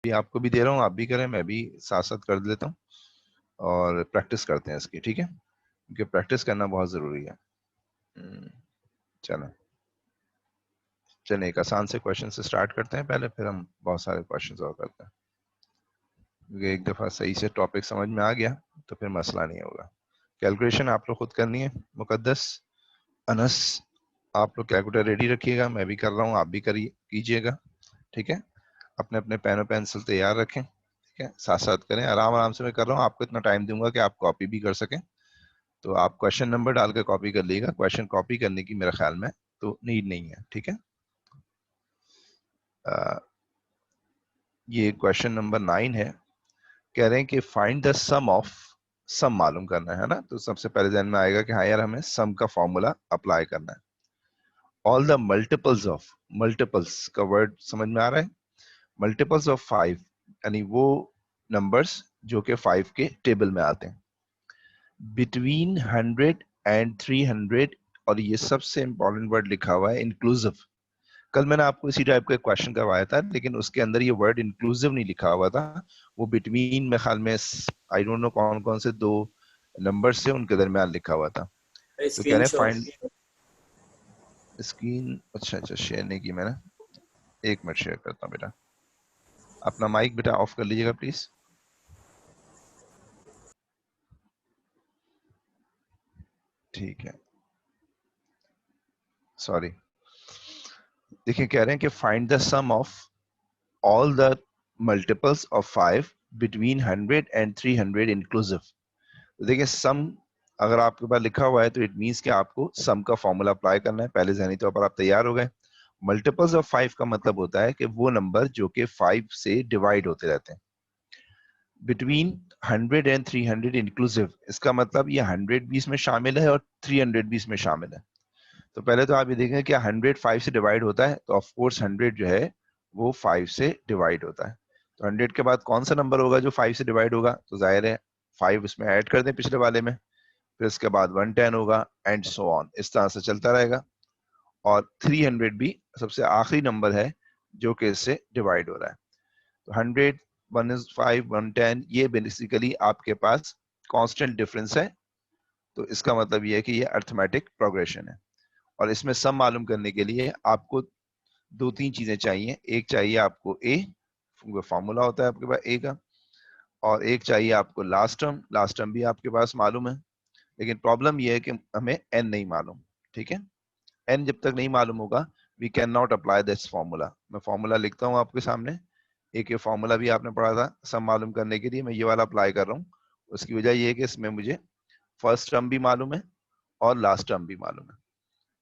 भी आपको भी दे रहा हूँ, आप भी करें, मैं भी साथ साथ कर लेता हूँ और प्रैक्टिस करते हैं इसकी, ठीक है, क्योंकि प्रैक्टिस करना बहुत ज़रूरी है। चलो चलिए एक आसान से क्वेश्चन से स्टार्ट करते हैं पहले, फिर हम बहुत सारे क्वेश्चन और करते हैं, क्योंकि एक दफ़ा सही से टॉपिक समझ में आ गया तो फिर मसला नहीं होगा। कैलकुलेशन आप लोग खुद करनी है। मुकद्दस, अनस, आप लोग कैलकुलेटर रेडी रखिएगा, मैं भी कर रहा हूँ, आप भी करिए, कीजिएगा, ठीक है। अपने अपने पेन और पेंसिल तैयार रखें, ठीक है, साथ साथ करें, आराम आराम से मैं कर रहा हूँ, आपको इतना टाइम दूंगा कि आप कॉपी भी कर सकें। तो आप क्वेश्चन नंबर डाल के कॉपी कर लीजिएगा, क्वेश्चन कॉपी करने की मेरे ख्याल में तो नीड नहीं है, ठीक है। ये क्वेश्चन नंबर 9 है। कह रहे हैं कि फाइंड द सम ऑफ, सम मालूम करना है ना, तो सबसे पहले ध्यान में आएगा कि हाँ यार हमें सम का फॉर्मूला अप्लाई करना है। All the multiples of, multiples का वर्ड समझ में आ रहा है, मल्टीपल्स ऑफ 5 यानी वो नंबर्स जो कि 5 के टेबल में आते हैं, बिटवीन 100 एंड 300, और ये सबसे इंपॉर्टेंट वर्ड लिखा हुआ है इंक्लूसिव। कल मैंने आपको इसी टाइप का क्वेश्चन करवाया था, लेकिन उसके अंदर ये वर्ड इंक्लूसिव नहीं लिखा हुआ था, वो बिटवीन में ख्याल में आई डोंट नो कौन कौन से दो नंबर से उनके दरमियान लिखा हुआ था। तो कह रहे हैं फाइंड स्क्रीन, अच्छा अच्छा शेयर नहीं की मैंने, एक मिनट शेयर करता हूँ बेटा, अपना माइक बेटा ऑफ कर लीजिएगा प्लीज। ठीक है, सॉरी। देखिए कह रहे हैं कि find the sum of all the multiples of 5 between 100 and 300 inclusive. देखिए सम अगर आपके पास लिखा हुआ है तो इट मींस कि आपको सम का फॉर्मूला अप्लाई करना है, पहले ज़हनी तौर पर आप तैयार हो गए। मल्टीपल्स ऑफ 5 का मतलब होता है कि वो नंबर जो कि 5 से डिवाइड होते रहते हैं। बिटवीन 100 एंड 300 इंक्लूसिव, इसका मतलब ये 100 भी इसमें शामिल है और 300 भी इसमें शामिल है। तो पहले तो आप ये देखें कि 100 5 से डिवाइड होता है, तो ऑफ कोर्स 100 जो है वो 5 से डिवाइड होता है। तो 100 के बाद कौन सा नंबर होगा जो 5 से डिवाइड होगा, तो जाहिर है 5 इसमें ऐड कर दें पिछले वाले में, फिर इसके बाद 110 होगा एंड सो ऑन, इस तरह से चलता रहेगा। और 300 भी सबसे आखिरी नंबर है जो कि इससे डिवाइड हो रहा है। तो 100, 1 is 5, 110, ये बेसिकली आपके पास कांस्टेंट डिफरेंस है। तो इसका मतलब ये है कि ये अर्थमेटिक प्रोग्रेशन है। और इसमें सम मालूम करने के लिए आपको दो तीन चीजें चाहिए। एक चाहिए आपको ए, फॉर्मूला होता है आपके पास ए का, और एक चाहिए आपको लास्ट टर्म, लास्ट टर्म भी आपके पास मालूम है, लेकिन प्रॉब्लम यह है कि हमें एन नहीं मालूम, ठीक है। एन जब तक नहीं मालूम होगा we can not apply this formula. मैं फॉर्मूला लिखता हूँ आपके सामने, एक ये फॉर्मूला भी आपने पढ़ा था सम मालूम करने के लिए, मैं ये वाला अप्लाई कर रहा हूँ। उसकी वजह ये है कि इसमें मुझे फर्स्ट टर्म भी मालूम है और लास्ट टर्म भी मालूम है।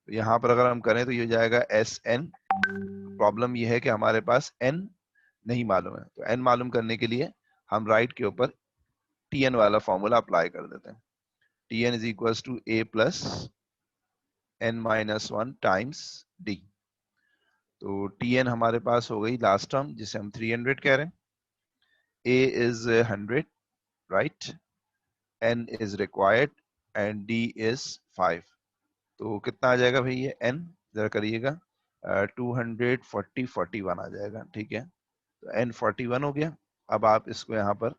तो यहाँ पर अगर हम करें तो ये हो जाएगा एस एन। प्रॉब्लम ये है कि हमारे पास एन नहीं मालूम है, तो एन मालूम करने के लिए हम राइट के ऊपर टी एन वाला फॉर्मूला अप्लाई कर देते हैं। T N is equal to A plus N minus one times D. तो टी एन हमारे पास हो गई लास्ट टर्म जिसे हम 300 कह रहे हैं, ए इज 100, राइट, n is required and d is 5। तो कितना आ जाएगा भाई ये एन, जरा करिएगा, 240 41 आ जाएगा, ठीक है। तो एन 41 हो गया। अब आप इसको यहाँ पर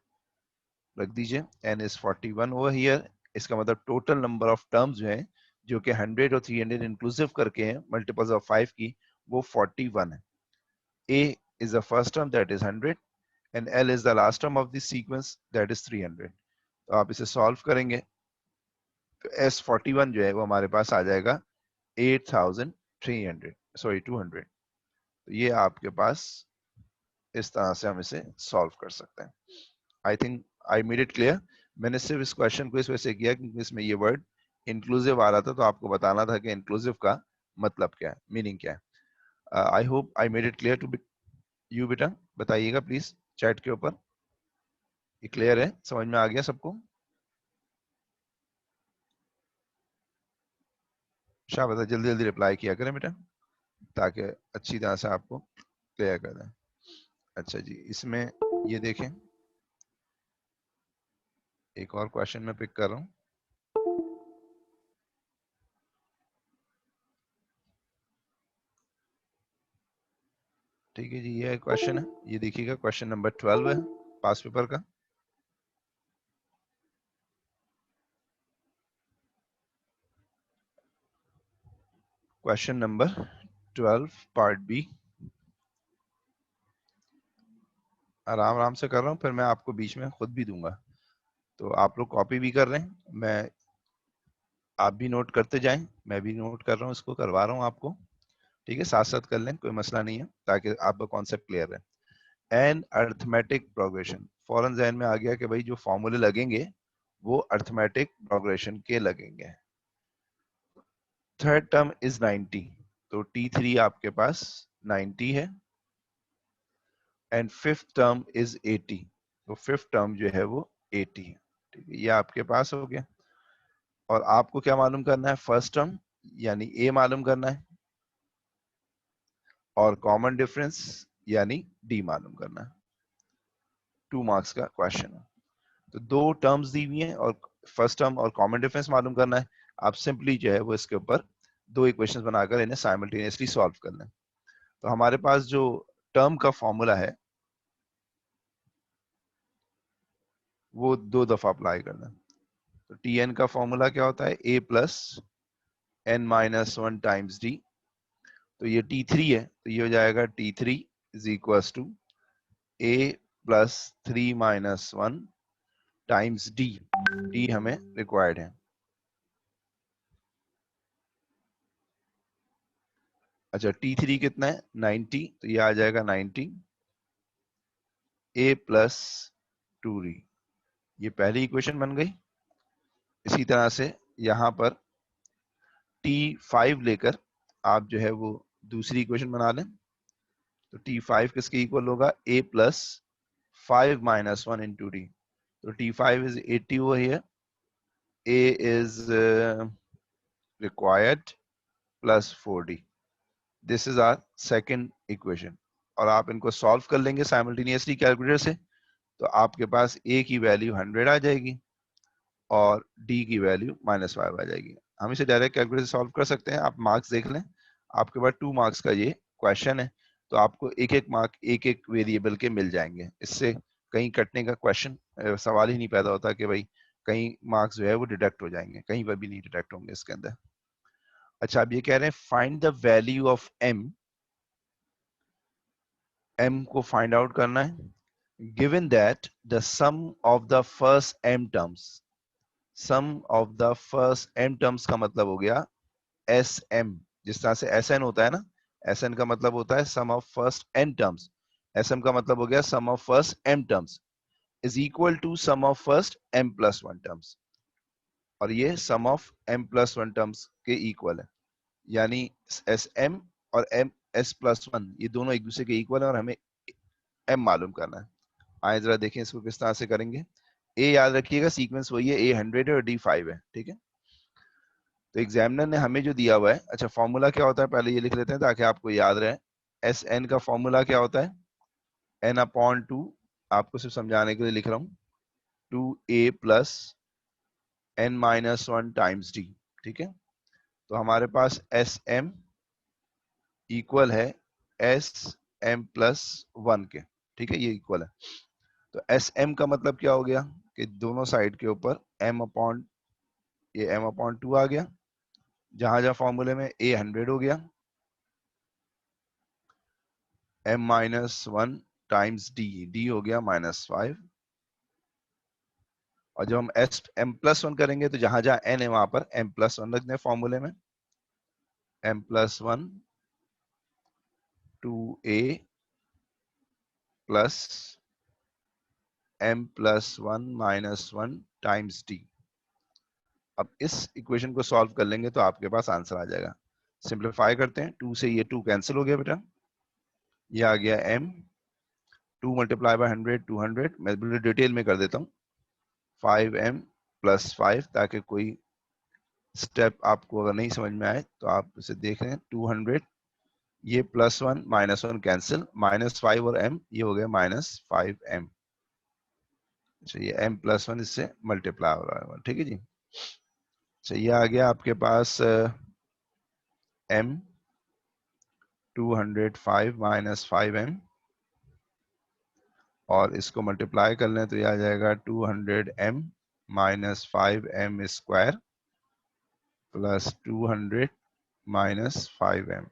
रख दीजिए, एन इज 41 ओवर हियर। इसका मतलब टोटल नंबर ऑफ टर्म्स जो है, जो कि 100 और 300 इंक्लूसिव करके हैं मल्टीपल्स ऑफ 5 की, वो 41 है। A is the first term that is 100 and l is the last term of this sequence that is 300। तो आप इसे सॉल्व करेंगे तो एस 41 जो है वो हमारे पास आ जाएगा 8300, सॉरी 200। तो ये आपके पास इस तरह से हम इसे सॉल्व कर सकते हैं। I think I made it clear. मैंने सिर्फ इस क्वेश्चन को इस वजह से किया क्योंकि इसमें ये वर्ड इंक्लूसिव आ रहा था, तो आपको बताना था कि इंक्लूसिव का मतलब क्या है, मीनिंग क्या है। I hope I made it clear to you बेटा, बताइएगा प्लीज चैट के ऊपर, ये क्लियर है, समझ में आ गया सबको? शाबाश, जल्दी जल्दी रिप्लाई किया करें बेटा ताकि अच्छी तरह से आपको क्लियर कर दें। अच्छा जी, इसमें ये देखें, एक और क्वेश्चन मैं पिक कर रहा हूँ। ठीक है जी, ये क्वेश्चन है, ये देखिएगा क्वेश्चन नंबर 12 है पास पेपर का। Question number 12 part B. आराम आराम से कर रहा हूँ, फिर मैं आपको बीच में खुद भी दूंगा, तो आप लोग कॉपी भी कर रहे हैं, मैं आप भी नोट करते जाएं, मैं भी नोट कर रहा हूँ, इसको करवा रहा हूँ आपको। ठीक है, साथ साथ कर लें, कोई मसला नहीं है, ताकि आपका कॉन्सेप्ट क्लियर रहे। एन अर्थमेटिक प्रोग्रेशन, फौरन जहन में आ गया कि भाई जो फॉर्मूले लगेंगे वो अर्थमेटिक प्रोग्रेशन के लगेंगे। थर्ड टर्म इज 90, तो T3 आपके पास 90 है, एंड फिफ्थ टर्म इज 80, तो फिफ्थ टर्म जो है वो 80 है। ठीक है, ये आपके पास हो गया। और आपको क्या मालूम करना है, फर्स्ट टर्म यानी ए मालूम करना है, और कॉमन डिफरेंस यानी डी मालूम करना है। 2 मार्क्स का क्वेश्चन है, तो दो टर्म्स दी हुई हैं और फर्स्ट टर्म और कॉमन डिफरेंस मालूम करना है। आप सिंपली जो है वो इसके ऊपर दो इक्वेशंस बनाकर इन्हें साइमल्टेनियसली सॉल्व कर लें। तो हमारे पास जो टर्म का फॉर्मूला है वो दो दफा अप्लाई करना है। तो टी एन का फॉर्मूला क्या होता है, a plus N minus one times D. तो ये T3 है, तो ये हो जाएगा T3 is equal to A plus 3 - 1 times d. D हमें रिक्वायर्ड है। अच्छा, T3 कितना है, 90, तो ये आ जाएगा 90 ए प्लस 2d। ये पहली इक्वेशन बन गई। इसी तरह से यहां पर T5 लेकर आप जो है वो दूसरी इक्वेशन बना लें। तो T5 किसके इक्वल होगा, a प्लस 5 - 1 इंटू डी। तो T5 is 80 over here, a is required plus 4d। This is our second equation, और आप इनको सॉल्व कर लेंगे साइमल्टेनियसली कैलकुलेटर से, तो आपके पास a की वैल्यू 100 आ जाएगी और d की वैल्यू -5 आ जाएगी। हम इसे डायरेक्ट कैलकुलेटर से सॉल्व कर सकते हैं। आप मार्क्स देख लें, आपके पास 2 मार्क्स का ये क्वेश्चन है, तो आपको एक एक मार्क एक एक वेरिएबल के मिल जाएंगे। इससे कहीं कटने का क्वेश्चन सवाल ही नहीं पैदा होता कि भाई कहीं मार्क्स जो है वो डिडक्ट हो जाएंगे, कहीं पर भी नहीं डिडक्ट होंगे इसके अंदर। अच्छा, अब ये कह रहे हैं find the value of m। m को फाइंड आउट करना है given that the sum of the first m terms. Sum of the first m terms का मतलब हो गया एस एम। जिस तरह से एस एन होता है ना, एस एन का मतलब होता है sum of first n terms, s m का मतलब हो गया sum of first m terms is equal to sum of first m plus one terms. और ये sum of m plus one terms के इक्वल है, यानी एस एम और एम एस प्लस वन ये दोनों एक दूसरे के इक्वल है, और हमें एम मालूम करना है। आए जरा देखें इसको किस तरह से करेंगे। ए याद रखिएगा सीक्वेंस वही है, ए 100 है और डी 5 है। ठीक है, तो एग्जामिनर ने हमें जो दिया हुआ है, अच्छा फॉर्मूला क्या होता है पहले ये लिख लेते हैं ताकि आपको याद रहे। एस एन का फॉर्मूला क्या होता है, एन अपॉन टू, आपको सिर्फ समझाने के लिए लिख रहा हूँ, 2a plus N minus one times D. ठीक है, तो हमारे पास एस एम इक्वल है एस एम प्लस वन के। ठीक है, ये इक्वल है। तो एस एम का मतलब क्या हो गया कि दोनों साइड के ऊपर एम अपॉन, ये एम अपॉन टू आ गया, जहां जहां फॉर्मूले में ए 100 हो गया, m minus one times d, D हो गया -5। और जब हम एस एम प्लस वन करेंगे तो जहां जहां n है वहां पर m प्लस वन रखने फॉर्मूले में, m plus one 2a plus m plus one minus one times D. अब इस इक्वेशन को सॉल्व कर लेंगे तो आपके पास आंसर आ जाएगा। सिंप्लीफाई करते हैं, 2 से ये 2 कैंसिल हो गया बेटा, ये आ गया m, 2 मल्टीप्लाई बाय 100 200। मैं बिल्कुल डिटेल में कर देता हूँ, 5m प्लस 5, ताकि कोई स्टेप आपको अगर नहीं समझ में आए तो आप इसे देख रहे हैं। 200, ये plus one minus one cancel, -5 और m ये हो गया -5m। अच्छा, ये m प्लस वन इससे मल्टीप्लाई हो रहा है। ठीक है जी, अच्छा ये आ गया आपके पास m 205 माइनस 5m, और इसको मल्टीप्लाई कर लें तो यह आ जाएगा 200m minus 5m square plus 200 minus 5m।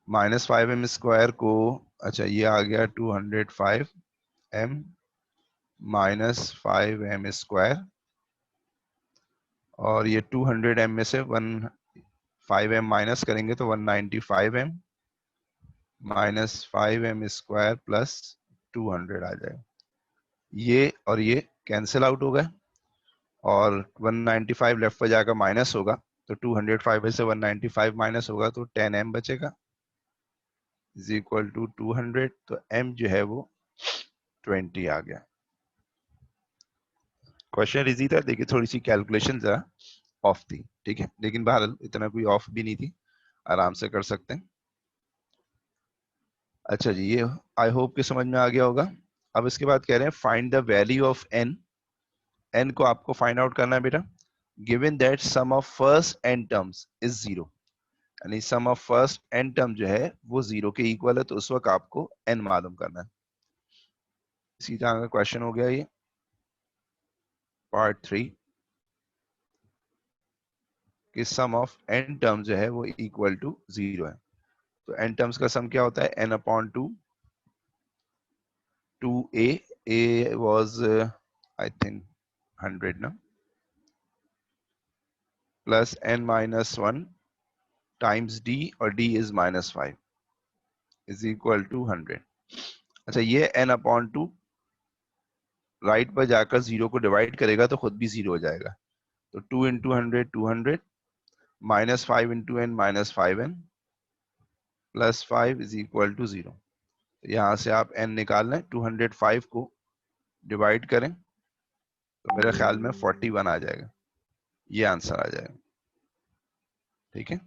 Minus 5m square को, अच्छा ये आ गया 205m माइनस 5m स्क्वायर, और ये 200m में से 5m माइनस करेंगे तो 195m minus 5m square plus 200 आ जाएगा। ये और ये कैंसिल आउट हो गए, और 195 लेफ्ट पर जाकर माइनस होगा, तो 205 से 195 माइनस होगा तो 10m बचेगा इज इक्वल टू 200। तो m जो है वो 20 आ गया। क्वेश्चन इजी था, देखिए थोड़ी सी कैलकुलेशन जरा ऑफ थी, ठीक है, लेकिन बहरहाल इतना कोई ऑफ भी नहीं थी, आराम से कर सकते हैं। अच्छा जी, ये आई होप कि समझ में आ गया होगा। अब इसके बाद कह रहे हैं find the value of n। n को आपको फाइंड आउट करना है बेटा, given that sum of first n terms is 0, यानी sum of first n term जो है वो 0 के इक्वल है, तो उस वक्त आपको n मालूम करना है। इसी तरह का क्वेश्चन हो गया ये पार्ट 3, कि सम ऑफ n टर्म जो है वो इक्वल टू 0 है। तो n टर्म्स का सम क्या होता है, n upon 2 2a, a was I think 100 ना, plus n minus 1 times d, और d is minus 5 is equal to 100। अच्छा, ये n अपॉन 2 राइट पर जाकर 0 को डिवाइड करेगा तो खुद भी 0 हो जाएगा, तो 2 into 100 200, minus 5 into n minus 5n, plus 5 is equal to 0। यहाँ से आप n निकाल लें, 205 को डिवाइड करें तो मेरे ख्याल में 41 आ जाएगा, ये आंसर आ जाएगा। ठीक है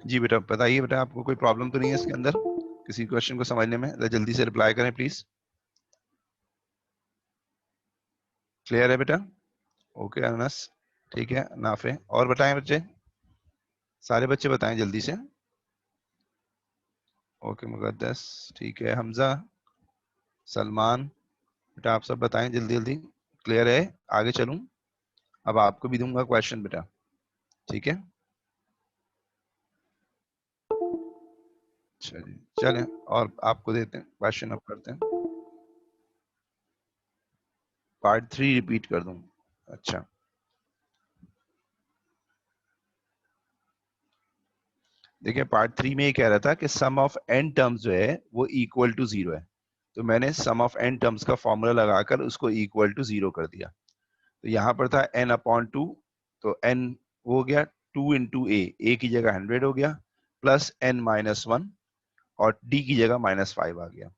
जी बेटा, बताइए बेटा, आपको कोई प्रॉब्लम तो नहीं है इसके अंदर, किसी क्वेश्चन को समझने में? जल्दी से रिप्लाई करें प्लीज। क्लियर है बेटा? ओके अनस, ठीक है नाफे, और बताएं बच्चे, सारे बच्चे बताएं जल्दी से। ओके मुकद्दस, ठीक है, हमजा, सलमान, बेटा आप सब बताएं जल्दी जल्दी। क्लियर है? आगे चलूं? अब आपको भी दूंगा क्वेश्चन बेटा, ठीक है? अच्छा जी, चलें और आपको देते हैं क्वेश्चन, अब करते हैं। पार्ट 3 रिपीट कर दूं? अच्छा, देखिए पार्ट 3 में ये कह रहा था कि सम ऑफ n टर्म्स जो है वो इक्वल टू 0 है, तो मैंने सम ऑफ n टर्म्स का फॉर्मूला लगाकर उसको इक्वल टू 0 कर दिया। तो यहाँ पर था n अपॉन 2, तो n हो गया 2 इंटू a की जगह 100 हो गया, प्लस n माइनस 1, और d की जगह माइनस 5 आ गया।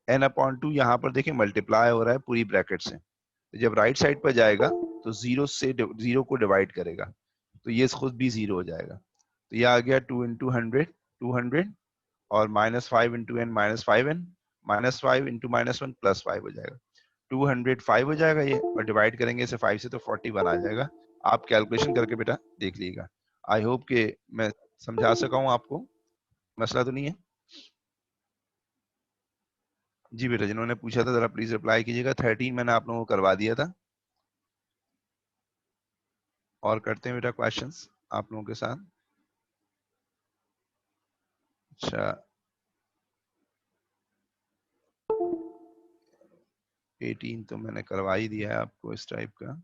n अपॉन 2 यहाँ पर देखिए मल्टीप्लाई हो रहा है पूरी ब्रैकेट से, तो जब राइट साइड पर जाएगा तो 0 को डिवाइड करेगा, तो ये खुद भी 0 हो जाएगा। तो ये आ गया 2 इंटू 100 200, और minus 5 into N minus 5n, minus 5 into minus 1 plus 5 हो जाएगा, 205 हो जाएगा ये, और डिवाइड करेंगे इसे 5 से तो 41 आ जाएगा। आप कैलकुलेशन करके बेटा देख लीजिएगा। आई होप कि मैं समझा सका हूं आपको, मसला तो नहीं है? जी बेटा, जिन्होंने पूछा था जरा प्लीज रिप्लाई कीजिएगा। 13 मैंने आप लोगों को करवा दिया था, और करते हैं बेटा क्वेश्चंस आप लोगों के साथ। अच्छा, 18 तो मैंने करवा ही दिया है आपको इस टाइप का।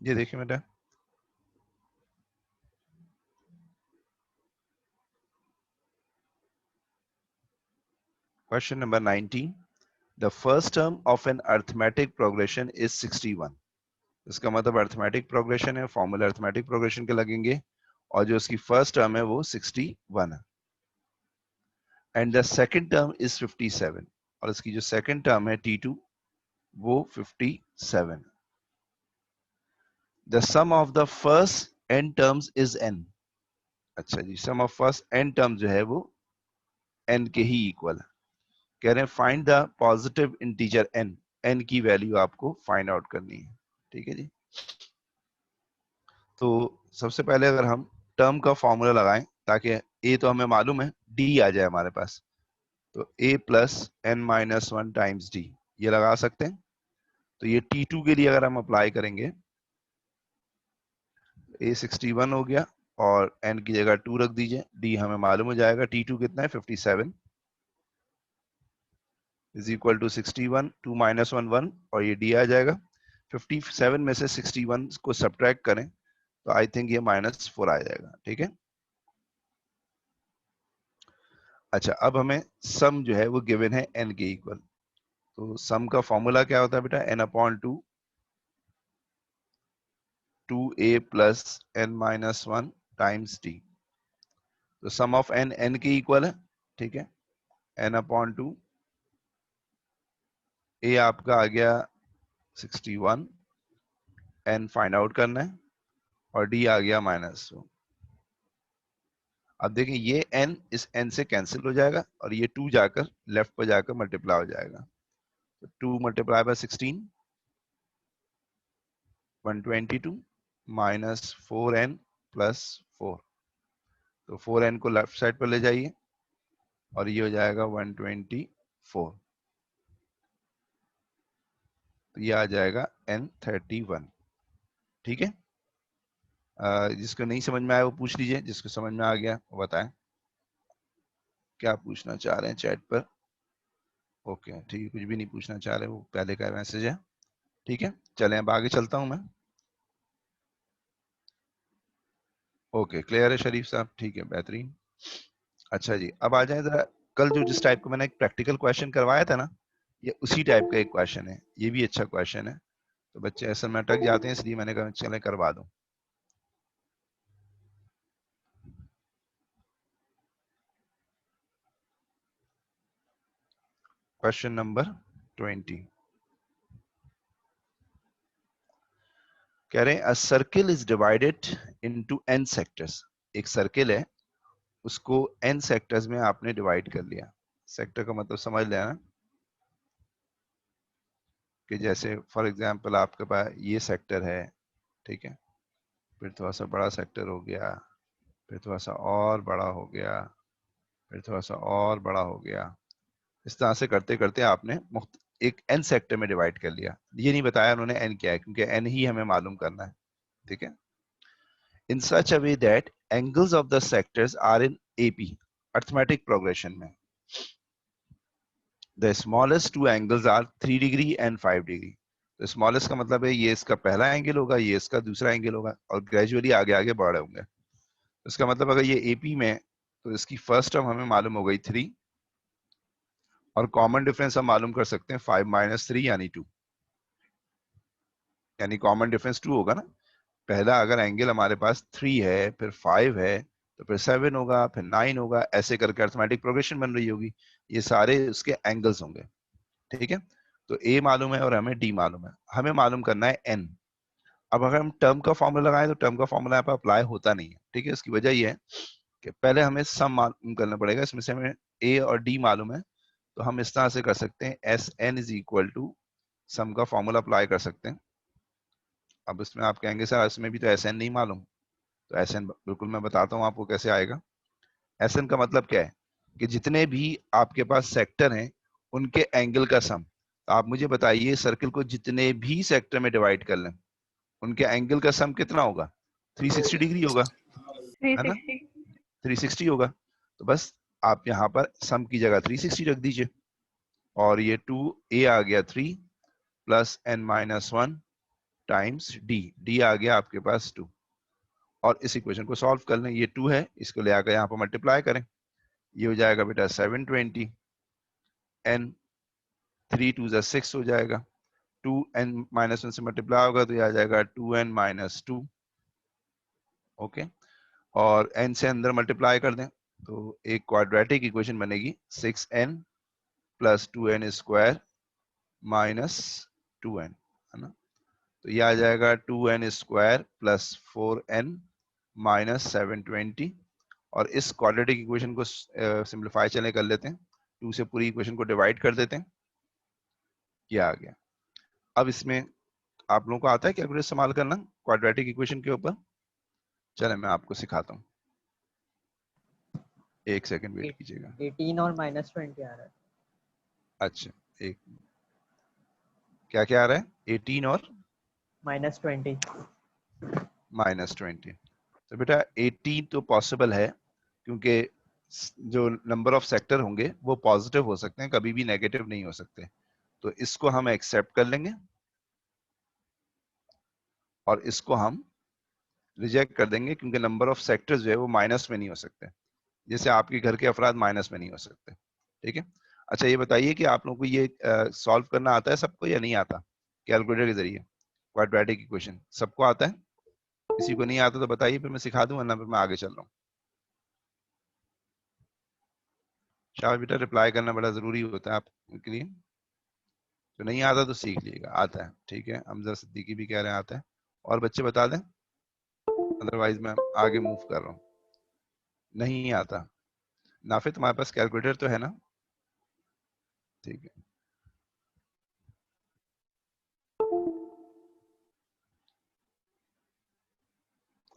ये देखिए बेटा, question number 19, the first term of an arithmetic progression is 61। इसका मतलब अरिथमेटिक प्रोग्रेशन है, फॉर्मूला अरिथमेटिक प्रोग्रेशन के लगेंगे, और जो उसकी फर्स्ट टर्म है वो 61 है, and the second term is 57, और इसकी जो सेकंड टर्म है T2 वो 57 है। The sum of the first n terms is n। अच्छा जी, sum of first n term जो है वो n के ही इक्वल है। कह रहे हैं find the positive integer n, n की वैल्यू आपको फाइंड आउट करनी है। ठीक है जी। तो सबसे पहले अगर हम टर्म का फॉर्मूला लगाएं, ताकि a तो हमें मालूम है, d आ जाए हमारे पास, तो a plus n minus one times D, ये लगा सकते हैं। तो ये T2 के लिए अगर हम अप्लाई करेंगे, a 61 हो गया और n की जगह 2 रख दीजिए, d हमें मालूम हो जाएगा, T2 कितना है 57 इज इक्वल टू 61, 2 माइनस 1 1 और ये d आ जाएगा। 57 में से 61 को सब्ट्रैक्ट करें तो आई थिंक ये -4 आ जाएगा। ठीक है। अच्छा, अब हमें सम जो है वो गिवन है n के इक्वल। तो सम का फॉर्मूला क्या होता है बेटा, n upon 2 2a plus n minus one times d। तो सम ऑफ n n के इक्वल है। ठीक है, n अपॉन 2, a आपका आ गया 61, n फाइंड आउट करना है और d आ गया -2। अब देखें ये n इस n से कैंसिल हो जाएगा और ये 2 जाकर लेफ्ट पर जाकर मल्टीप्लाई हो जाएगा। तो 2 multiply by 16 122 minus 4n plus 4। तो 4n को लेफ्ट साइड पर ले जाइए और ये हो जाएगा 124। तो ये आ जाएगा n31। ठीक है। जिसको नहीं समझ में आया वो पूछ लीजिए, जिसको समझ में आ गया वो बताएं क्या पूछना चाह रहे हैं चैट पर। ओके ठीक है, कुछ भी नहीं पूछना चाह रहे, वो पहले का मैसेज है। ठीक है, चलें अब आगे चलता हूं मैं। ओके क्लियर है शरीफ साहब, ठीक है बेहतरीन। अच्छा जी, अब आ जाए जरा, कल जो जिस टाइप का मैंने एक प्रैक्टिकल क्वेश्चन करवाया था ना, ये उसी टाइप का एक क्वेश्चन है। ये भी अच्छा क्वेश्चन है, तो बच्चे असल में अटक जाते हैं, इसलिए मैंने कहा चले करवा दूं। क्वेश्चन नंबर 20 कह रहे हैं अ circle is divided into n sectors. एक सर्किल है, उसको n सेक्टर्स में आपने डिवाइड कर लिया। सेक्टर का मतलब समझ लेना कि जैसे फॉर एग्जांपल आपके पास ये सेक्टर है, ठीक है, फिर थोड़ा सा बड़ा सेक्टर हो गया, फिर थोड़ा सा और बड़ा हो गया, फिर थोड़ा सा और बड़ा हो गया। इस तरह से करते करते आपने एक n सेक्टर में डिवाइड कर लिया। ये नहीं बताया उन्होंने n क्या है, क्योंकि n ही हमें मालूम करना है। ठीक है। In such a way that angles of the sectors are in AP, arithmetic progression में। The smallest two angles are 3 degree and 5 degree. तो स्मॉलेस्ट का मतलब है ये इसका पहला एंगल होगा, ये इसका दूसरा एंगल होगा, और ग्रेजुअली आगे आगे बढ़ रहे होंगे। इसका मतलब अगर ये AP में, तो इसकी फर्स्ट टर्म हमें मालूम हो गई 3, और कॉमन डिफरेंस हम मालूम कर सकते हैं 5 माइनस 3 यानी 2, यानी कॉमन डिफरेंस 2 होगा ना। पहला अगर एंगल हमारे पास 3 है, फिर 5 है, तो फिर 7 होगा, फिर 9 होगा, ऐसे करके अर्थमेटिक प्रोग्रेशन बन रही होगी। ये सारे उसके एंगल्स होंगे। ठीक है। तो A मालूम है और हमें D मालूम है, हमें मालूम करना है N। अब अगर हम टर्म का फॉर्मूला लगाएं तो टर्म का फॉर्मूला यहाँ पर अप्लाई होता नहीं है। ठीक है, इसकी वजह यह है कि पहले हमें सम मालूम करना पड़ेगा। इसमें से हमें A और D मालूम है, तो हम इस तरह से कर सकते हैं, s n is equal to sum का फॉर्मूला अप्लाई कर सकते हैं। अब इसमें आप कहेंगे सर इसमें भी तो एस एन नहीं मालूम, तो एस एन बिल्कुल मैं बताता हूँ आपको कैसे आएगा। एस एन का मतलब क्या है कि जितने भी आपके पास सेक्टर हैं उनके एंगल का सम। तो आप मुझे बताइए, सर्किल को जितने भी सेक्टर में डिवाइड कर लें, उनके एंगल का सम कितना होगा? 360 डिग्री होगा, है ना? 360। 360 होगा। तो बस आप यहाँ पर सम की जगह 360 रख दीजिए, और ये 2a आ गया 3 plus n minus one times d आ गया आपके पास 2। और इस इक्वेशन को सॉल्व कर लें, ये 2 है, इसको ले आकर यहाँ पर मल्टीप्लाई करें, ये हो जाएगा बेटा 720, n 3 2 जा 6 हो जाएगा, 2n माइनस वन से मल्टीप्लाई होगा तो ये आ जाएगा 2n माइनस 2। ओके, और n से अंदर मल्टीप्लाई कर दें तो एक क्वाड्रेटिक इक्वेशन बनेगी, 6n plus 2n square minus 2n, है ना। तो तो ये आ जाएगा 2n square plus 4n minus 720, और इस क्वाड्रेटिक इक्वेशन को सिंप्लीफाई चले कर लेते हैं, 2 से पूरी इक्वेशन को डिवाइड कर देते हैं, ये आ गया। अब इसमें आप लोगों को आता है कैलकुलेटर इस्तेमाल करना क्वाड्रेटिक इक्वेशन के ऊपर? चले मैं आपको सिखाता हूँ, एक सेकंड वेट कीजिएगा। 18 और -20 आ रहा है। अच्छा, एक क्या क्या आ रहा है? 18 और -20। -20। तो बेटा 18 तो पॉसिबल है, क्योंकि जो नंबर ऑफ सेक्टर होंगे वो पॉजिटिव हो सकते हैं, कभी भी नेगेटिव नहीं हो सकते। तो इसको हम एक्सेप्ट कर लेंगे और इसको हम रिजेक्ट कर देंगे, क्योंकि नंबर ऑफ सेक्टर्स जो है वो माइनस में नहीं हो सकते, जैसे आपके घर के अफराद माइनस में नहीं हो सकते। ठीक है। अच्छा ये बताइए कि आप लोगों को ये सॉल्व करना आता है सबको या नहीं आता? कैलकुलेटर के जरिए क्वाड्रेटिक इक्वेशन सबको आता है? किसी को नहीं आता तो बताइए, फिर मैं सिखा दूं, वरना फिर मैं आगे चल रहा हूँ। शाबाश बेटा, रिप्लाई करना बड़ा जरूरी होता है आपके लिए। तो नहीं आता तो सीख लीजिएगा, आता है। ठीक है, हमजा सिद्दीकी भी कह रहे हैं आता है, और बच्चे बता दें, अदरवाइज मैं आगे मूव कर रहा हूँ। नहीं आता? नाफे तुम्हारे पास कैलकुलेटर तो है ना? ठीक है।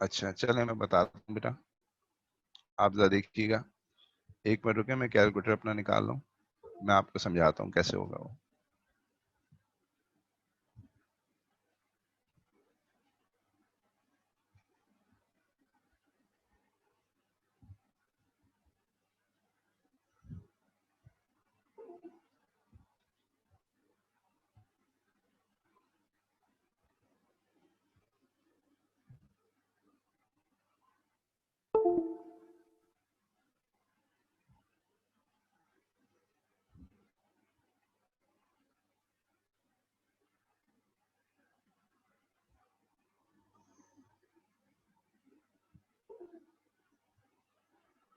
अच्छा चले मैं बताता हूँ बेटा, आप जरा देखिएगा, एक मिनट रुके, मैं कैलकुलेटर अपना निकाल लूँ, मैं आपको समझाता हूँ कैसे होगा वो।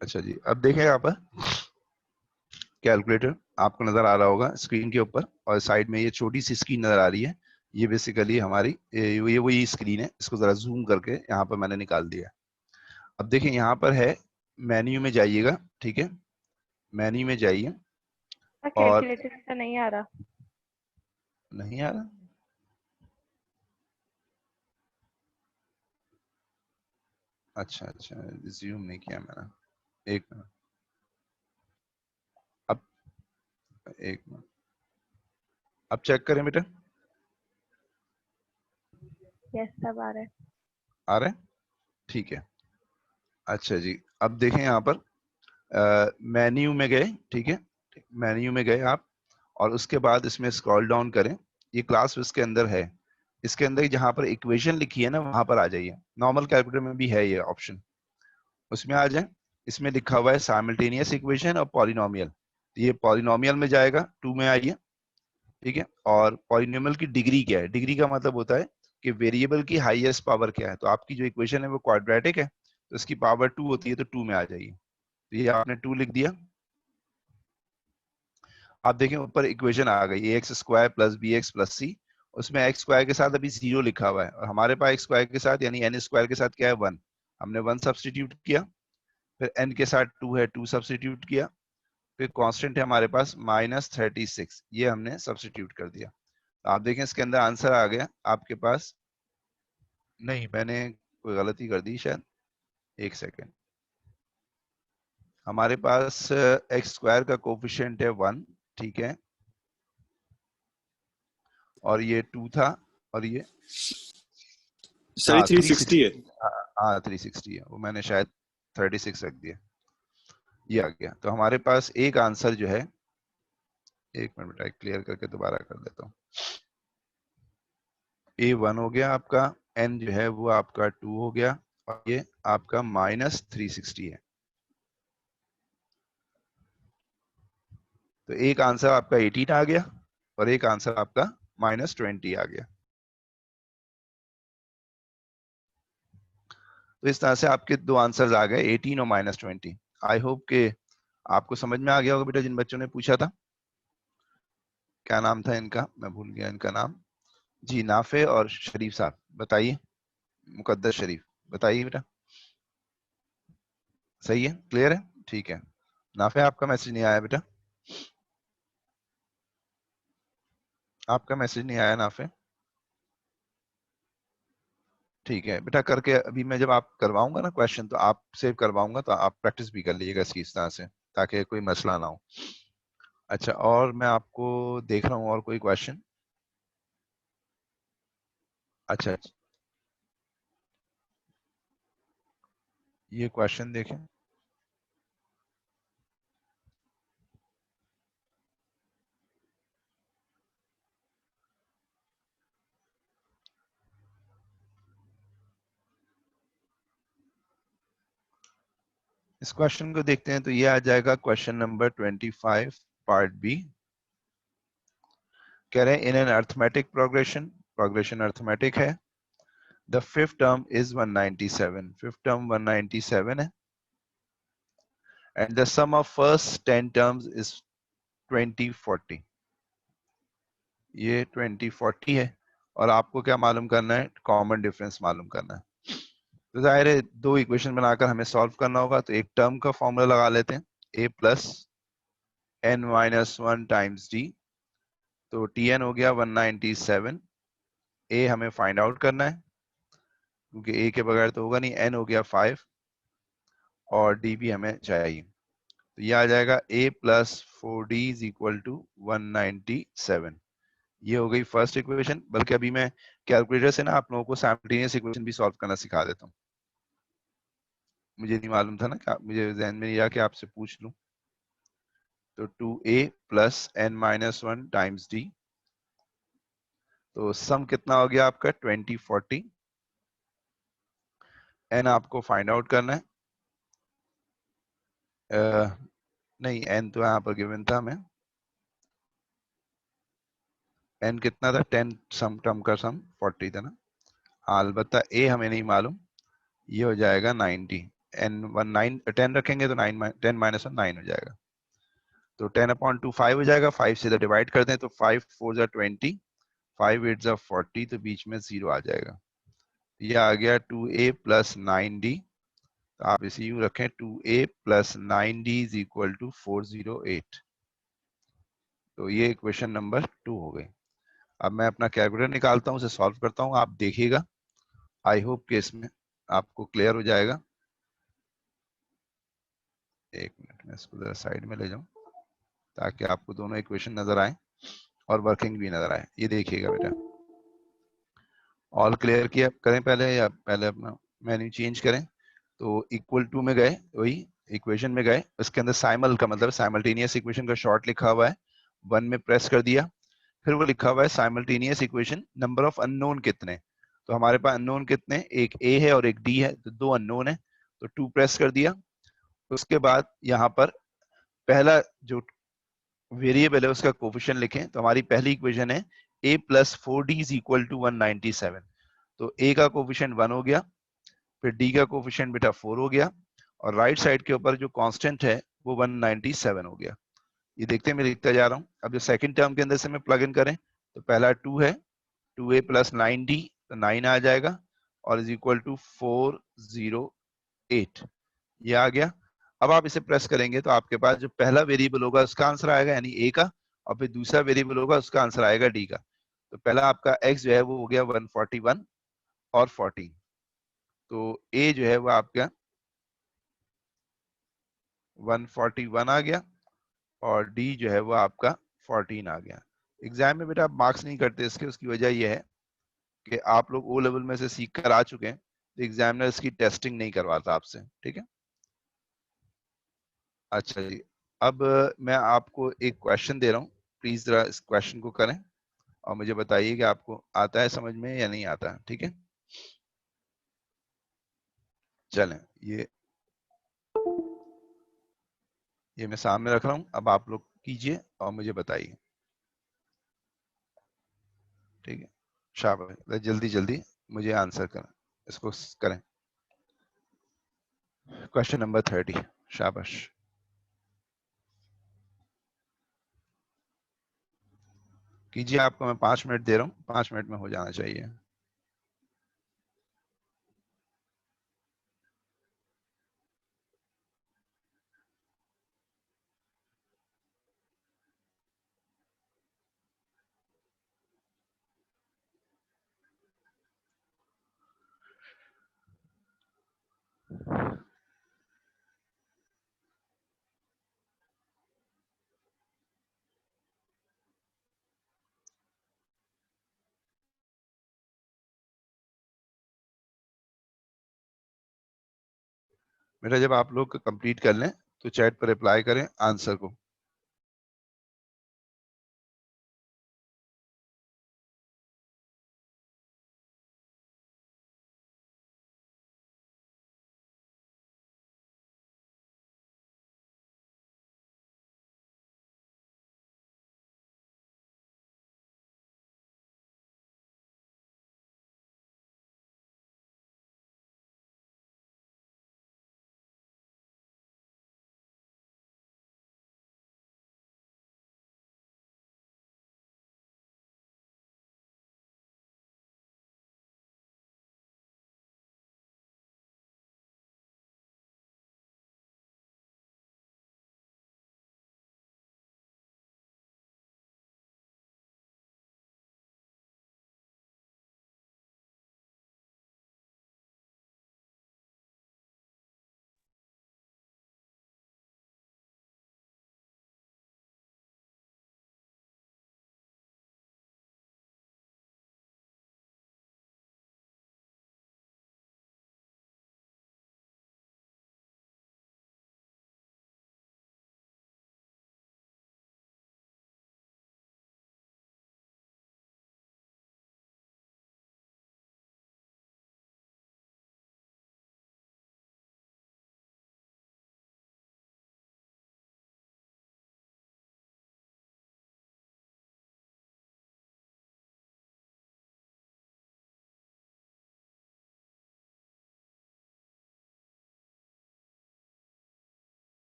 अच्छा जी, अब देखें यहाँ पर कैलकुलेटर आपको नजर आ रहा होगा स्क्रीन के ऊपर, और साइड में ये छोटी सी स्क्रीन नजर आ रही है, ये बेसिकली हमारी ये वही स्क्रीन है। इसको जरा जूम करके यहाँ पर मैंने निकाल दिया। अब देखें यहाँ पर है, मेन्यू में जाइएगा, ठीक है, मेन्यू में जाइए, और कैलकुलेटर का नहीं आ रहा। नहीं आ रहा? अच्छा अच्छा, रिज्यूम नहीं किया मैंने, एक मिनट, अब एक मिनट, अब चेक करें बेटा, यस, सब आ रहा है। आ रहा है? ठीक है। अच्छा जी, अब देखें यहाँ पर मेन्यू में गए, ठीक है, मेन्यू में गए आप, और उसके बाद इसमें स्क्रॉल डाउन करें, ये क्लास इसके अंदर है, इसके अंदर जहां पर इक्वेशन लिखी है ना वहां पर आ जाइए। नॉर्मल कैलकुलेटर में भी है ये ऑप्शन, उसमें आ जाए। इसमें लिखा हुआ है साइमल्टेनियस इक्वेशन और पॉलिनोमियल, ये पॉलिनोमियल में जाएगा, 2 में आइए, ठीक है। और पॉलिनोमियल की डिग्री क्या है? डिग्री का मतलब होता है कि वेरिएबल की हाईएस्ट पावर क्या है। तो आपकी जो इक्वेशन है वो क्वाड्रेटिक है, तो इसकी पावर 2 होती है, तो 2 में आ जाइए। तो ये आपने 2 लिख दिया। आप देखें ऊपर इक्वेशन आ गई, a x square plus b x plus c, उसमें एक्स स्क्वायर के साथ अभी 0 लिखा हुआ है, और हमारे पास एक्स स्क्वायर के साथ यानी एन स्क्वायर के साथ क्या है? 1। हमने 1 सब्सटीट्यूट किया, फिर एन के साथ 2 है, 2 सब्सटीट्यूट किया, फिर कांस्टेंट है हमारे पास -36, ये हमने सब्सटीट्यूट कर दिया। तो आप देखें इसके अंदर आंसर आ गया आपके पास। नहीं, मैंने कोई गलती कर दी शायद, एक सेकेंड। हमारे पास एक्स स्क्वायर का कोफिशिएंट है 1, ठीक है, और ये 2 था, और ये सही 360 है। हाँ 360 है, वो मैंने शायद 36 रख दिया, ये आ गया। तो हमारे पास एक आंसर जो है, एक मिनट बेटा क्लियर करके दोबारा कर देता हूँ। A1 हो गया आपका, N जो है वो आपका 2 हो गया, और ये आपका -360 है। तो एक आंसर आपका 18 आ गया, और एक आंसर आपका -20 आ गया। तो इस तरह से आपके दो आंसर्स आ गए, 18 और -20। आई होप के आपको समझ में आ गया होगा बेटा, जिन बच्चों ने पूछा था। क्या नाम था इनका, मैं भूल गया इनका नाम, जी नाफे और शरीफ साहब बताइए, मुकद्दस शरीफ बताइए बेटा। सही है, क्लियर है, ठीक है। नाफे आपका मैसेज नहीं आया बेटा, आपका मैसेज नहीं आया नाफे। ठीक है बेटा, करके अभी मैं जब आप करवाऊंगा ना क्वेश्चन तो आप सेव करवाऊंगा, तो आप प्रैक्टिस भी कर लीजिएगा इसकी इस तरह से, ताकि कोई मसला ना हो। अच्छा, और मैं आपको देख रहा हूँ और कोई क्वेश्चन। अच्छा, ये क्वेश्चन देखें। इस क्वेश्चन को देखते हैं, तो ये आ जाएगा क्वेश्चन नंबर 25 पार्ट बी। कह रहे हैं in an arithmetic progression, progression arithmetic है, the fifth term is 197, fifth term 197 है, and the sum of first 10 terms is 2040। ये 2040 है, और आपको क्या मालूम करना है, कॉमन डिफरेंस मालूम करना है। तो जाहिर है दो इक्वेशन बनाकर हमें सॉल्व करना होगा, तो एक टर्म का फॉर्मूला लगा लेते हैं, a plus n minus one times D. तो tn हो गया 197, a हमें फाइंड आउट करना है, क्योंकि a के बगैर तो होगा नहीं, n हो गया 5, और d भी हमें चाहिए। तो ये आ जाएगा a plus 4d is equal to 197। ये हो गई फर्स्ट इक्वेशन। बल्कि अभी मैं कैलकुलेटर से ना आप लोगों को साइमल्टेनियस इक्वेशन भी सॉल्व करना सिखा देता हूँ। मुझे नहीं मालूम था ना, कि मुझे जहन में नहीं आया कि आपसे पूछ लूं। तो 2a plus n minus one times D, तो सम कितना हो गया आपका 2040। n आपको फाइंड आउट करना है, नहीं n तो यहाँ पर गिवन था हमें, n कितना था 10, सम टर्म का सम 40 था ना। हाँ, अलबत्ता a हमें नहीं मालूम, ये हो जाएगा 90। n 9 10 रखेंगे तो 9 10 माइनस वन 9 हो जाएगा। तो 10/2 5 हो जाएगा, 5 से डिवाइड कर दें तो 5 4 जा 20, 5 8 जा 40, तो बीच में 0 आ जाएगा। ये आ गया 2a प्लस 9d। तो आप इसे यूं रखें, 2a plus 9d is equal to 408। तो ये इक्वेशन नंबर 2 हो गई। अब मैं अपना कैलकुलेटर निकालता हूँ, उसे सॉल्व करता हूँ, आप देखिएगा। आई होप कि इसमें आपको क्लियर हो जाएगा। एक मिनट, मैं इसको जरा साइड में ले जाऊं, ताकि आपको दोनों इक्वेशन नजर आए और वर्किंग भी नजर आए। ये देखिएगा बेटा, ऑल क्लियर किया करें पहले, या पहले अपना मेन्यू चेंज करें। तो इक्वल टू में गए, वही इक्वेशन में गए, उसके अंदर साइमल का मतलब साइमल्टेनियस इक्वेशन का शॉर्ट लिखा हुआ है, 1 में प्रेस कर दिया। फिर वो लिखा हुआ है simultaneous equation, number of unknown कितने। तो हमारे पास अननोन कितने, एक a है और एक d है, तो 2 अननोन है, तो 2 प्रेस कर दिया। उसके बाद यहाँ पर पहला जो वेरिएबल है उसका कोफिशिएंट लिखें। तो हमारी पहली इक्वेशन है a plus 4d is equal to 197। तो a का कोफिशिएंट 1 हो गया, फिर d का कोफिशिएंट बेटा 4 हो गया, और राइट साइड के ऊपर जो कांस्टेंट है वो 197 हो गया। ये देखते हैं मैं लिखता जा रहा हूँ। अब जो सेकंड टर्म के अंदर से मैं प्लग इन करें, तो पहला 2 है, 2a प्लस 9d, तो 9 आ जाएगा, और इज इक्वल टू 408। ये आ गया। अब आप इसे प्रेस करेंगे तो आपके पास जो पहला वेरिएबल होगा उसका आंसर आएगा, यानी a का, और फिर दूसरा वेरिएबल होगा उसका आंसर आएगा d का। तो पहला आपका x जो है वो हो गया 141 और 14। तो a जो है वो आपका 141 आ गया, और d जो है वो आपका 14 आ गया। एग्जाम में बेटा आप मार्क्स नहीं करते इसके, उसकी वजह यह है कि आप लोग ओ लेवल में से सीख कर आ चुके हैं, तो एग्जामिनर इसकी टेस्टिंग नहीं करवाता आपसे, ठीक है। अच्छा जी, अब मैं आपको एक क्वेश्चन दे रहा हूँ, प्लीज जरा इस क्वेश्चन को करें और मुझे बताइए कि आपको आता है समझ में या नहीं आता है, ठीक है। चलें, ये मैं सामने रख रहा हूँ, अब आप लोग कीजिए और मुझे बताइए, ठीक है। शाबाश, जल्दी जल्दी मुझे आंसर करें, इसको करें। क्वेश्चन नंबर 30, शाबाश। कीजिए, आपको मैं 5 मिनट दे रहा हूँ, 5 मिनट में हो जाना चाहिए। बेटा जब आप लोग कंप्लीट कर लें तो चैट पर रिप्लाई करें आंसर को।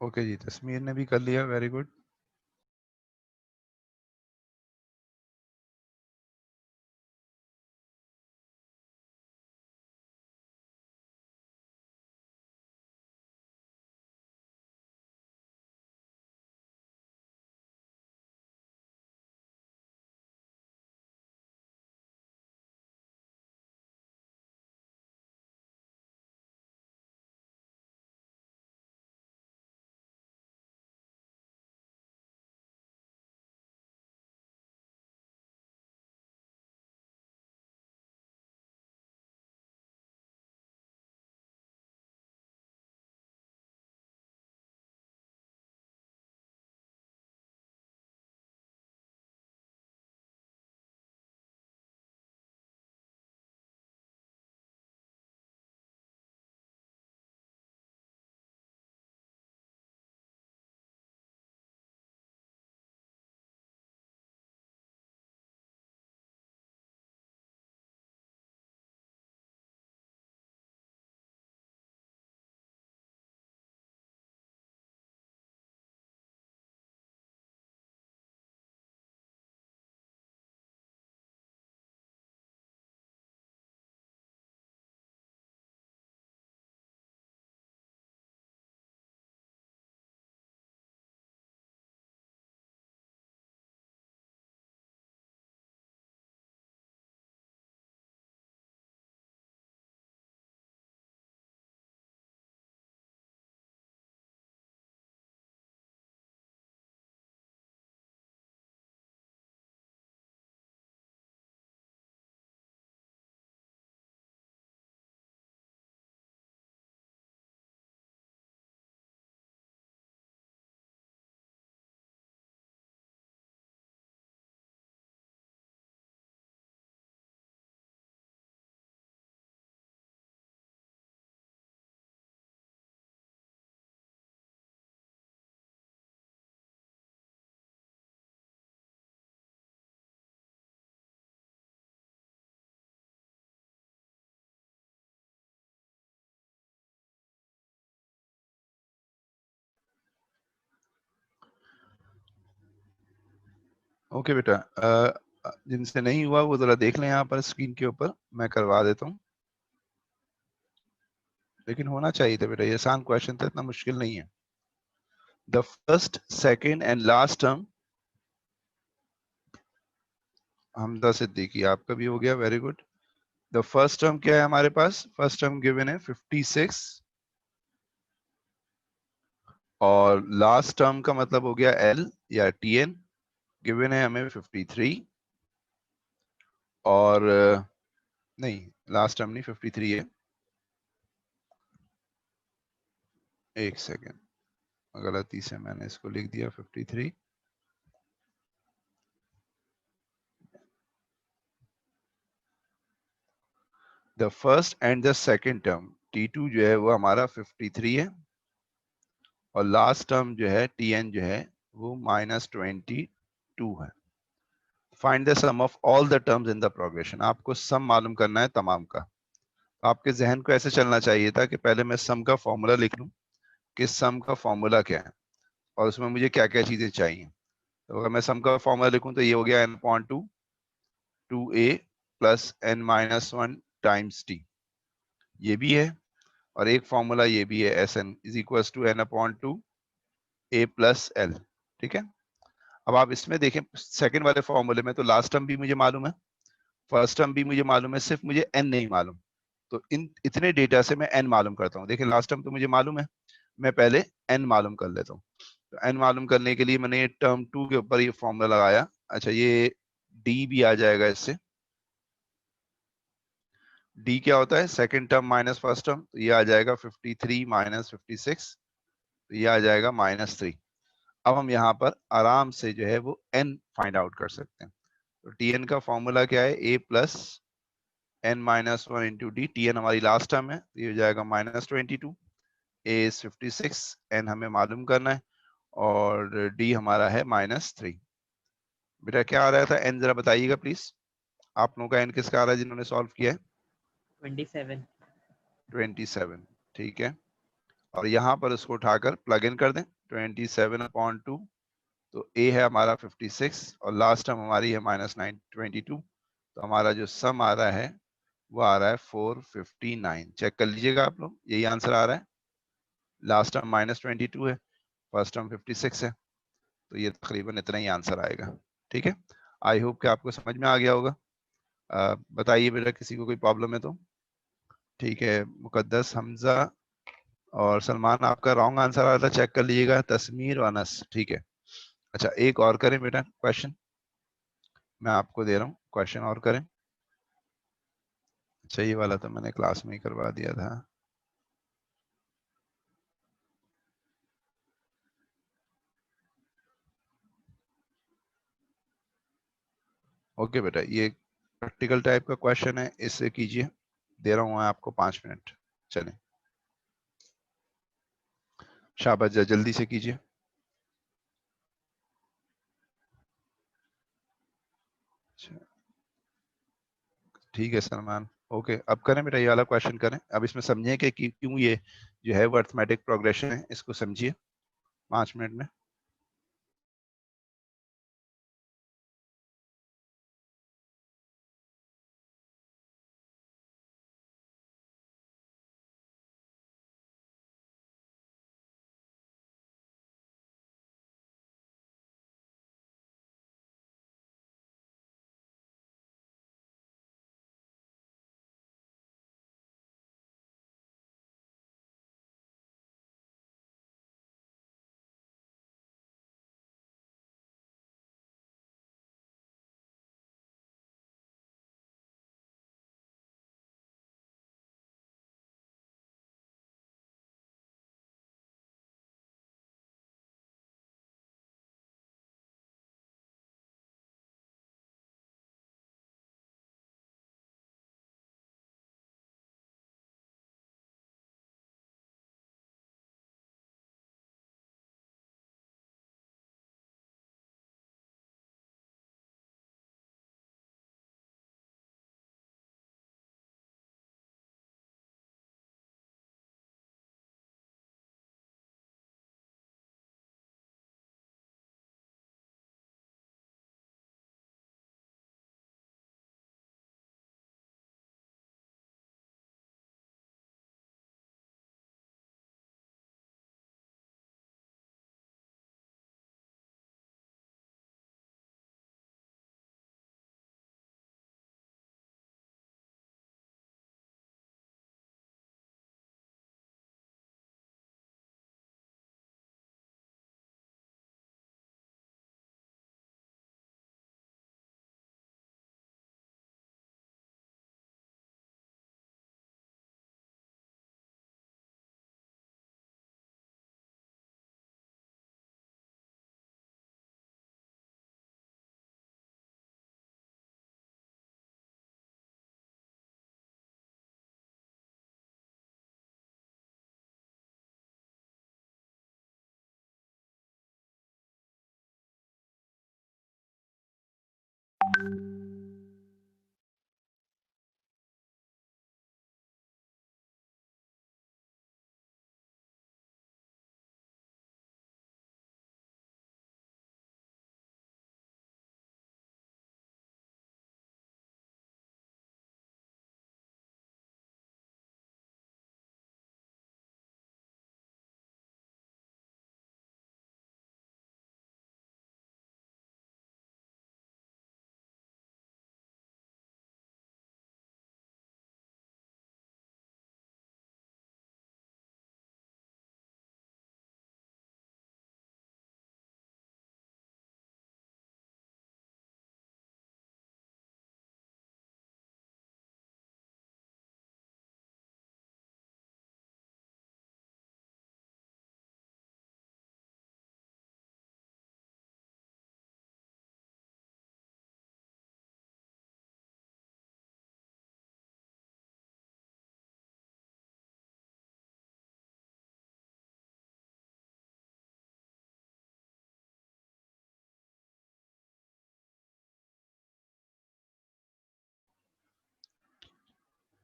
ओके जी, तस्मीर ने भी कर लिया, वेरी गुड। ओके बेटा, जिनसे नहीं हुआ वो जरा देख लें यहाँ पर स्क्रीन के ऊपर, मैं करवा देता हूँ। लेकिन होना चाहिए था बेटा, ये आसान क्वेश्चन था, इतना मुश्किल नहीं है। The first, second and last term, Hamza Siddiqui आपका भी हो गया, very good. The first term क्या है हमारे पास? फर्स्ट टर्म गिवन है 56 और लास्ट टर्म का मतलब हो गया एल या टीएन, गिवन है हमें 53 और नहीं, लास्ट टर्म नहीं 53 है, एक सेकेंड, गलती से मैंने इसको लिख दिया 53। The first and the second term T2 जो है वो हमारा 53 है और लास्ट टर्म जो है Tn जो है वो -22 है। Find the sum of all the terms in the progression. आपको सम मालूम करना है तमाम का। आपके जहन को ऐसे चलना चाहिए था कि पहले मैं सम का फॉर्मूला लिख लूं कि सम का फॉर्मूला क्या है और उसमें मुझे क्या क्या चीजें चाहिए। तो अगर मैं सम का फॉर्मूला लिखूं तो ये हो गया n/2 2a plus n-1 times t, ये भी है और एक फॉर्मूला ये भी है Sn is equal to n/2 a plus l। ठीक है, अब आप इसमें देखें सेकंड वाले फॉर्मूले में तो लास्ट टर्म भी मुझे मालूम है, फर्स्ट टर्म भी मुझे मालूम है, सिर्फ मुझे n नहीं मालूम। तो इन इतने डेटा से मैं n मालूम करता हूँ। देखिए लास्ट टर्म तो मुझे मालूम है, मैं पहले n मालूम कर लेता हूँ। तो n मालूम करने के लिए मैंने ये टर्म 2 के ऊपर ये फॉर्मूला लगाया। अच्छा, ये d भी आ जाएगा इससे। d क्या होता है? Second term minus first term, तो ये आ जाएगा 53 माइनस 56, तो ये आ जाएगा -3। अब हम यहाँ पर आराम से जो है वो n फाइंड आउट कर सकते हैं। तो tn का फॉर्मूला क्या है? a plus n-1 into D. tn हमारी लास्ट टर्म है, तो ये हो जाएगा -22, a इज 56, n हमें मालूम करना है और d हमारा है -3। बेटा क्या आ रहा था n, जरा बताइएगा प्लीज। आप लोगों का n किसका आ रहा है जिन्होंने सॉल्व किया है? 27। 27, ठीक है। और यहाँ पर उसको उठाकर प्लग इन कर दें, 27/2, तो a है हमारा 56 और लास्ट टर्म हमारी है -22, तो हमारा जो सम आ रहा है वो आ रहा है 459। चेक कर लीजिएगा आप लोग, यही आंसर आ रहा है। लास्ट टर्म -22 है, फर्स्ट टर्म 56 है, तो ये तकरीबन इतना ही आंसर आएगा। ठीक है, आई होप कि आपको समझ में आ गया होगा। बताइए बेटा किसी को कोई प्रॉब्लम है तो। ठीक है, मुकद्दस, हमजा और सलमान, आपका रॉन्ग आंसर आ रहा था, चेक कर लीजिएगा। तस्मीर और अनस, ठीक है। अच्छा, एक और करें बेटा क्वेश्चन, मैं आपको दे रहा हूँ क्वेश्चन और करें। अच्छा, ये वाला तो मैंने क्लास में ही करवा दिया था। ओके बेटा, ये प्रैक्टिकल टाइप का क्वेश्चन है, इससे कीजिए। दे रहा हूँ मैं आपको 5 मिनट। चलें, शाबाश, जल्दी से कीजिए। ठीक है सलमान, ओके, अब करें बेटा, ये वाला क्वेश्चन करें। अब इसमें समझें कि क्यों ये जो है वो अर्थमेटिक प्रोग्रेशन है, इसको समझिए 5 मिनट में।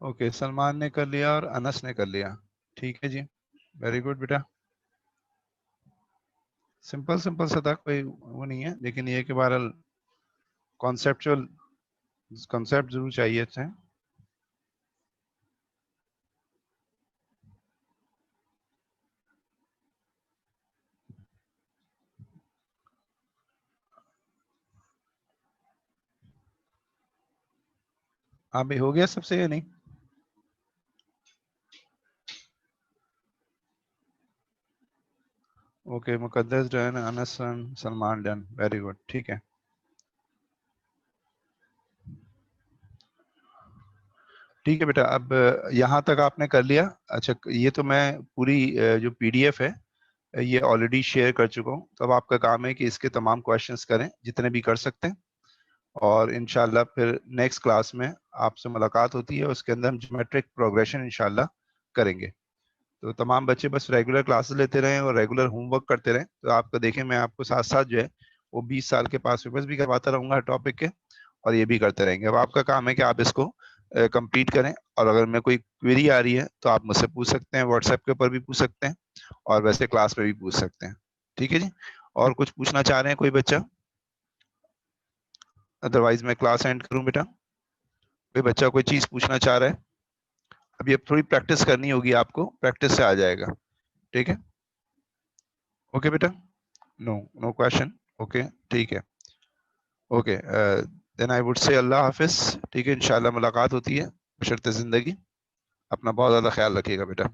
ओके, सलमान ने कर लिया और अनस ने कर लिया। ठीक है जी, वेरी गुड बेटा। सिंपल सिंपल सा था, कोई वो नहीं है, लेकिन ये कि बहरहाल कॉन्सेप्चुअल कॉन्सेप्ट जरूर चाहिए अच्छे। हाँ भाई, हो गया सबसे या नहीं? Okay, Muqaddas done, Anas done, Salman done, very good. ठीक है, ठीक है बेटा। अब यहाँ तक आपने कर लिया। अच्छा, ये तो मैं पूरी जो पीडीएफ है ये ऑलरेडी शेयर कर चुका हूँ। तो अब आपका काम है कि इसके तमाम क्वेश्चंस करें जितने भी कर सकते हैं, और इंशाल्लाह फिर नेक्स्ट क्लास में आपसे मुलाकात होती है, उसके अंदर हम ज्योमेट्रिक प्रोग्रेशन इंशाल्लाह करेंगे। तो तमाम बच्चे बस रेगुलर क्लासेस लेते रहें और रेगुलर होमवर्क करते रहें, तो आपका देखें मैं आपको साथ साथ जो है वो 20 साल के पास पेपर्स भी करवाता रहूंगा हर टॉपिक के, और ये भी करते रहेंगे। अब आपका काम है कि आप इसको कंप्लीट करें, और अगर मैं कोई क्वेरी आ रही है तो आप मुझसे पूछ सकते हैं, व्हाट्सएप के ऊपर भी पूछ सकते हैं, और वैसे क्लास में भी पूछ सकते हैं। ठीक है जी। और कुछ पूछना चाह रहे हैं कोई बच्चा? अदरवाइज मैं क्लास एंड करूं बेटा। कोई बच्चा कोई चीज पूछना चाह रहा है? अभी अब थोड़ी प्रैक्टिस करनी होगी आपको, प्रैक्टिस से आ जाएगा। ठीक है, ओके बेटा। No, no question. ओके, ठीक है। Okay, then I would say अल्लाह हाफिज। ठीक है, इंशाल्लाह मुलाकात होती है बशर्ते जिंदगी। अपना बहुत ज्यादा ख्याल रखिएगा बेटा।